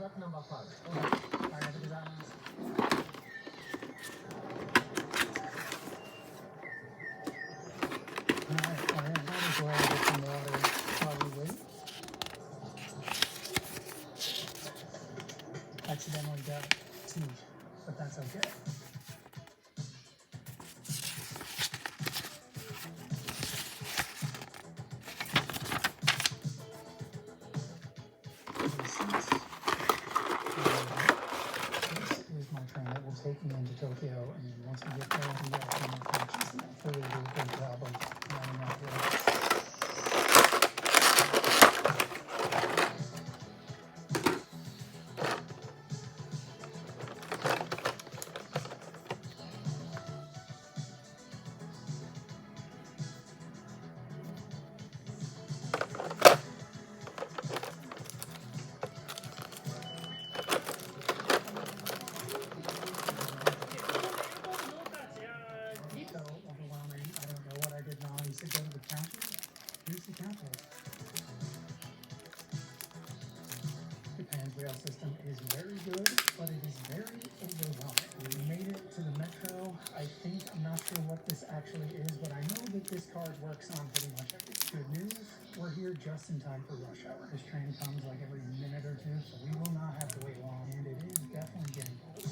truck number 5. Accidentally got 2, but that's okay. This is my train that will take me into Tokyo, and once we get there, we got to be more conscious and hopefully do a good job of running out there. Overwhelming. I don't know what I did wrong. He said go to the counter. Here's the counter. Japan's rail system is very good, but it is very overwhelming. We made it to the metro. I'm not sure what this actually is, but I know that this card works on pretty much everything. Good news, we're here just in time for rush hour. This train comes like every minute or two, so we will not have to wait long, and it is definitely getting cold.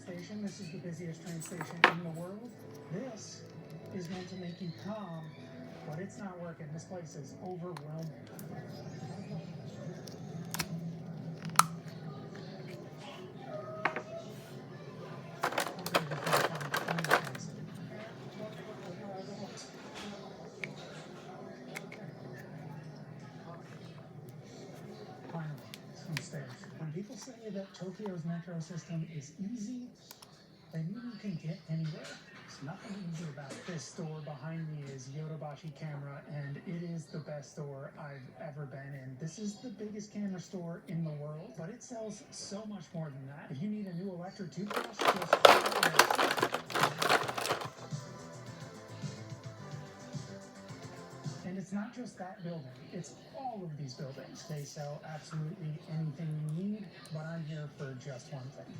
Station. This is the busiest train station in the world. This is meant to make you calm, but it's not working. This place is overwhelming. When people say that Tokyo's metro system is easy, they mean you can get anywhere. There's nothing easy about it. This store behind me is Yodobashi Camera, and it is the best store I've ever been in. This is the biggest camera store in the world, but it sells so much more than that. If you need a new electric toothbrush, just and it's not just that building, it's all of these buildings. They sell absolutely anything you need, but I'm here for just one thing.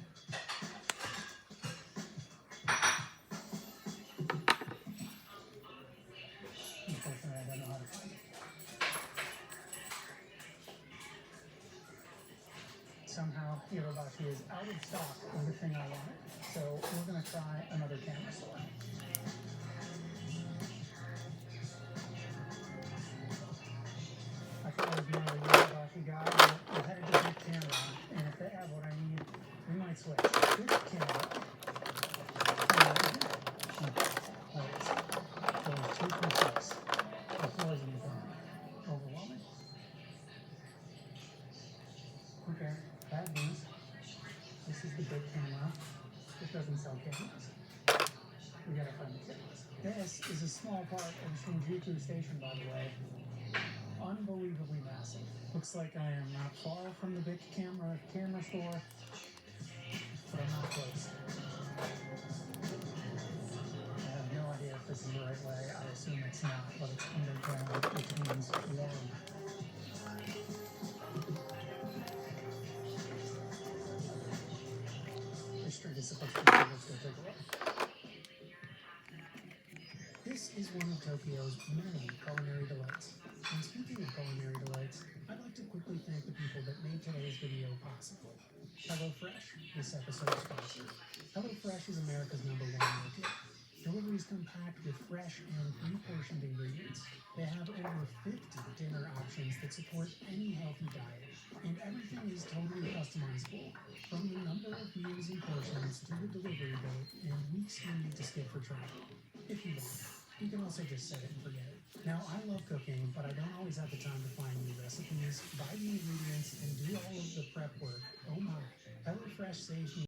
Unfortunately, I don't know how to find it. Somehow, Yodobashi is out of stock of the thing I wanted, so we're going to try another camera store. I thought I was more of a Yodobashi guy, but I'm headed to Big Camera, and if they have what I need, we might switch. Big Camera. So it's 2.6. The floors in the corner. Overwhelming. Okay, bad news. This is the Big Camera. It doesn't sell cameras. We gotta find the cameras. This is a small part of Shinjuku Station, by the way. Unbelievably massive. Looks like I am not far from the Big Camera store, but I'm not close. I have no idea if this is the right way. I assume it's not, but it's underground, which means warm. This street is supposed to be good. Let's go take a look. This is one of Tokyo's many culinary delights. And speaking of culinary delights, I'd like to quickly thank the people that made today's video possible. HelloFresh, this episode's sponsor. HelloFresh is America's #1 meal kit. Deliveries come packed with fresh and pre-portioned ingredients. They have over 50 dinner options that support any healthy diet. And everything is totally customizable, from the number of meals and portions to the delivery date and weeks you need to skip for travel. If you want. You can also just set it and forget it. Now, I love cooking, but I don't always have the time to find new recipes, buy the ingredients, and do all of the prep work. Oh my. HelloFresh saves me